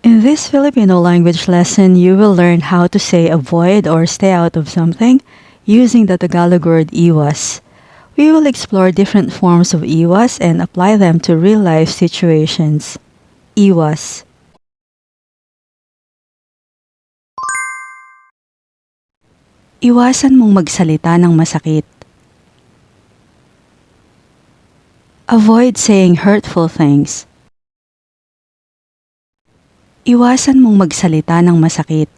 In this Filipino language lesson, you will learn how to say avoid or stay out of something using the Tagalog word iwas. We will explore different forms of iwas and apply them to real-life situations. Iwas. Iwasan mong magsalita ng masakit. Avoid saying hurtful things. Iwasan mong magsalita ng masakit.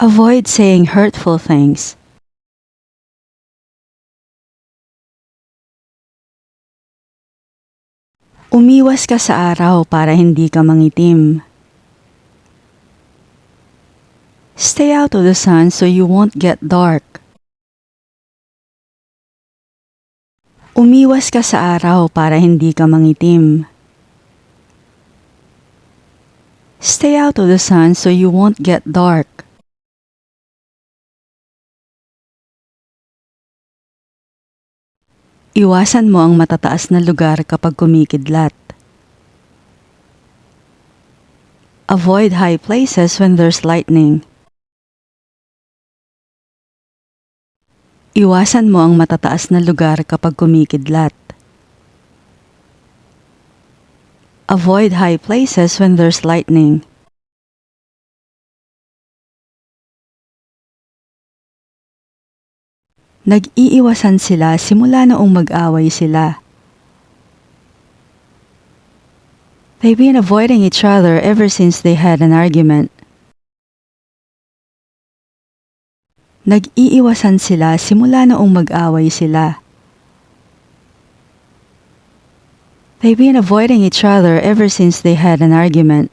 Avoid saying hurtful things. Umiwas ka sa araw para hindi ka mangitim. Stay out of the sun so you won't get dark. Umiwas ka sa araw para hindi ka mangitim. Stay out of the sun so you won't get dark. Iwasan mo ang matataas na lugar kapag kumikidlat. Avoid high places when there's lightning. Iwasan mo ang matataas na lugar kapag kumikidlat. Avoid high places when there's lightning. Nag-iiwasan sila simula noong mag-away sila. They've been avoiding each other ever since they had an argument. Nag-iiwasan sila simula noong mag-away sila. They've been avoiding each other ever since they had an argument.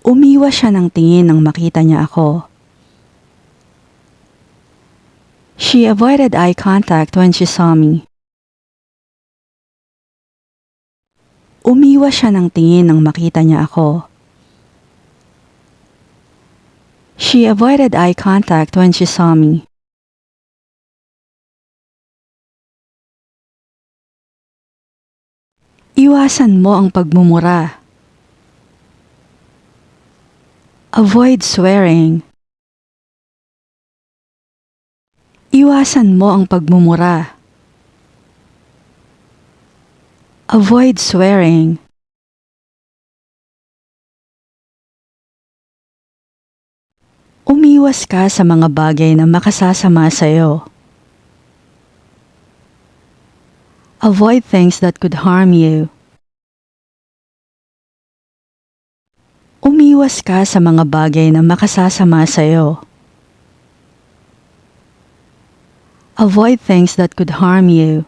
Umiwas siya ng tingin nang makita niya ako. She avoided eye contact when she saw me. Umiwas siya ng tingin nang makita niya ako. She avoided eye contact when she saw me. Iwasan mo ang pagmumura. Avoid swearing. Iwasan mo ang pagmumura. Avoid swearing. Umiwas ka sa mga bagay na makasasama sa'yo. Avoid things that could harm you. Umiwas ka sa mga bagay na makasasama sa'yo. Avoid things that could harm you.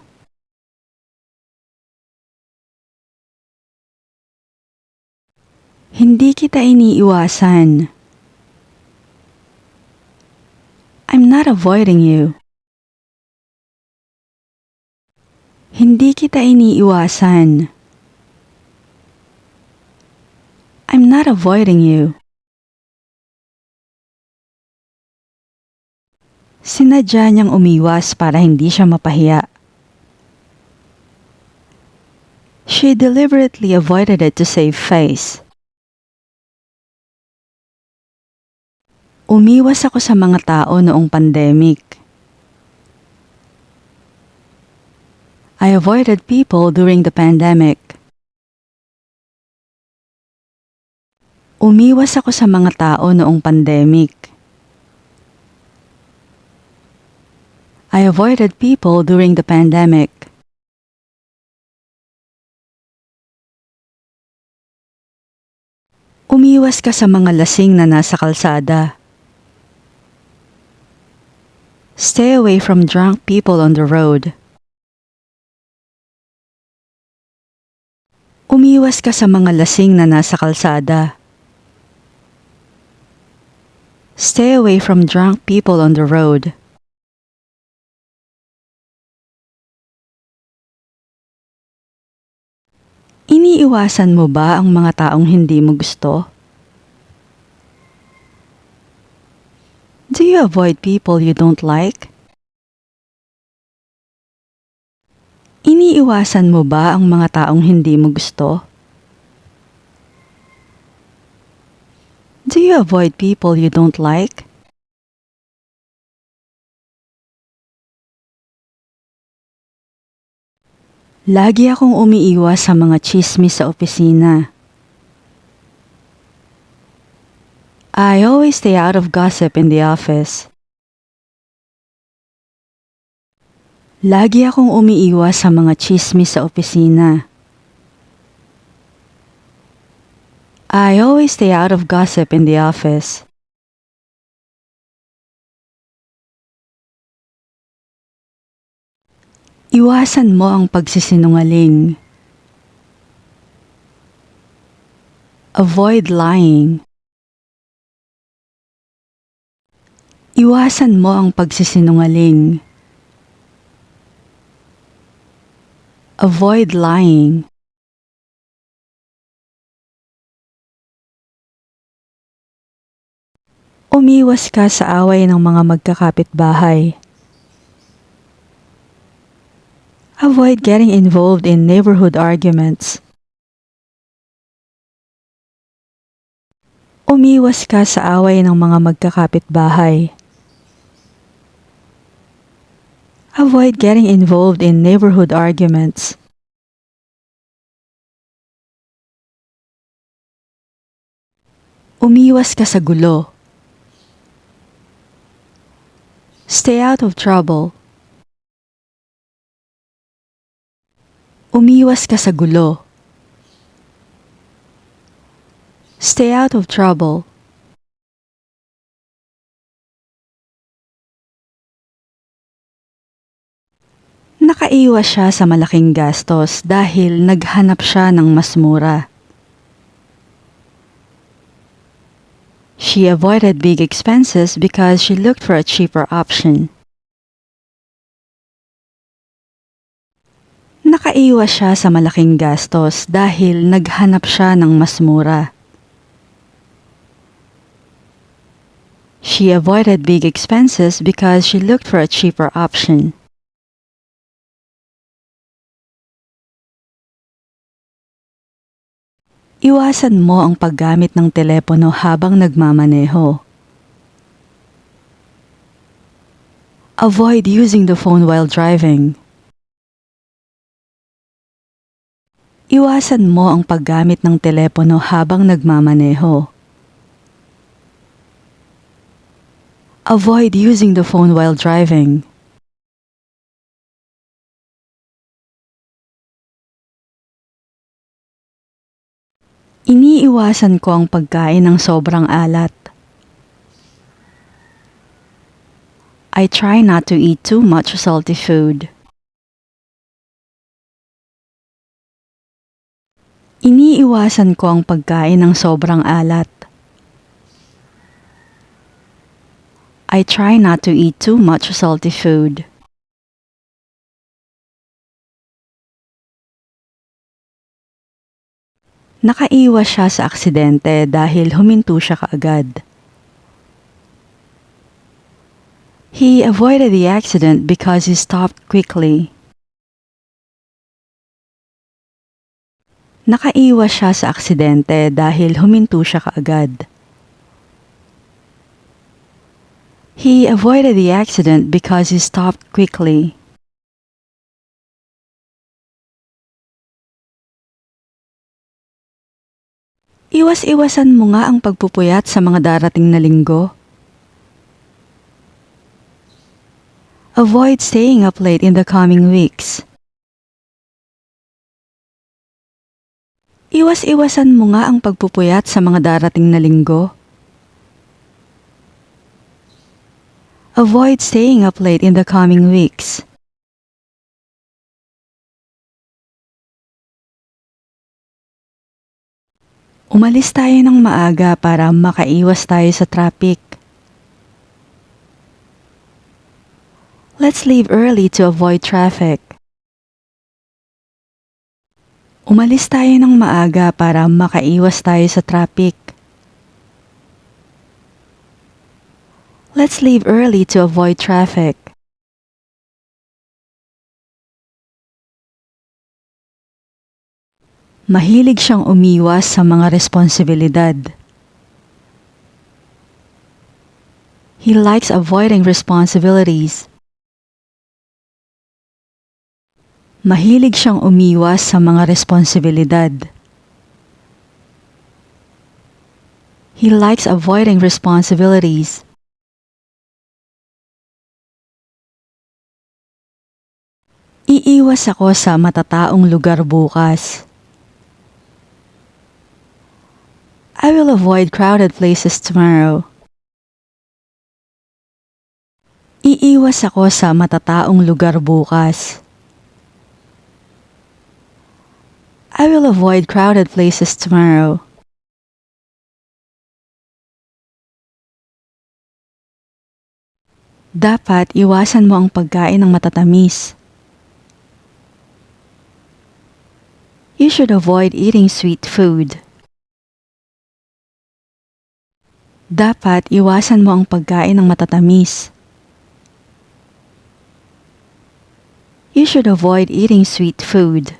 Hindi kita iniiwasan. I'm not avoiding you. Hindi kita iniiwasan. I'm not avoiding you. Sinadya niyang umiwas para hindi siya mapahiya. She deliberately avoided it to save face. Umiwas ako sa mga tao noong pandemic. I avoided people during the pandemic. Umiwas ako sa mga tao noong pandemic. I avoided people during the pandemic. Umiwas ka sa mga lasing na nasa kalsada. Stay away from drunk people on the road. Umiwas ka sa mga lasing na nasa kalsada. Stay away from drunk people on the road. Iniiwasan mo ba ang mga taong hindi mo gusto? Do you avoid people you don't like? Iniiwasan mo ba ang mga taong hindi mo gusto? Do you avoid people you don't like? Lagi akong umiiwas sa mga tsismis sa opisina. I always stay out of gossip in the office. Lagi akong umiiwas sa mga tsismis sa opisina. I always stay out of gossip in the office. Iwasan mo ang pagsisinungaling. Avoid lying. Iwasan mo ang pagsisinungaling. Avoid lying. Umiwas ka sa away ng mga magkakapitbahay. Avoid getting involved in neighborhood arguments. Umiwas ka sa away ng mga magkakapitbahay. Avoid getting involved in neighborhood arguments. Umiwas ka sa gulo. Stay out of trouble. Umiwas ka sa gulo. Stay out of trouble. Nakaiwas siya sa malaking gastos dahil naghanap siya ng mas mura. She avoided big expenses because she looked for a cheaper option. Nakaiwas siya sa malaking gastos dahil naghanap siya ng mas mura. She avoided big expenses because she looked for a cheaper option. Iwasan mo ang paggamit ng telepono habang nagmamaneho. Avoid using the phone while driving. Iwasan mo ang paggamit ng telepono habang nagmamaneho. Avoid using the phone while driving. Iniiwasan ko ang pagkain ng sobrang alat. I try not to eat too much salty food. Iniiwasan ko ang pagkain ng sobrang alat. I try not to eat too much salty food. Nakaiwas siya sa aksidente dahil huminto siya kaagad. He avoided the accident because he stopped quickly. Nakaiwas siya sa aksidente dahil huminto siya kaagad. He avoided the accident because he stopped quickly. Iwas-iwasan mo nga ang pagpupuyat sa mga darating na linggo. Avoid staying up late in the coming weeks. Iwas-iwasan mo nga ang pagpupuyat sa mga darating na linggo. Avoid staying up late in the coming weeks. Umalis tayo ng maaga para makaiwas tayo sa traffic. Let's leave early to avoid traffic. Umalis tayo ng maaga para makaiwas tayo sa traffic. Let's leave early to avoid traffic. Mahilig siyang umiwas sa mga responsibilidad. He likes avoiding responsibilities. Mahilig siyang umiwas sa mga responsibilidad. He likes avoiding responsibilities. Iiwas ako sa matataong lugar bukas. I will avoid crowded places tomorrow. Iiwas ako sa matataong lugar bukas. I will avoid crowded places tomorrow. Dapat iwasan mo ang pagkain ng matatamis. You should avoid eating sweet food. Dapat iwasan mo ang pagkain ng matatamis. You should avoid eating sweet food.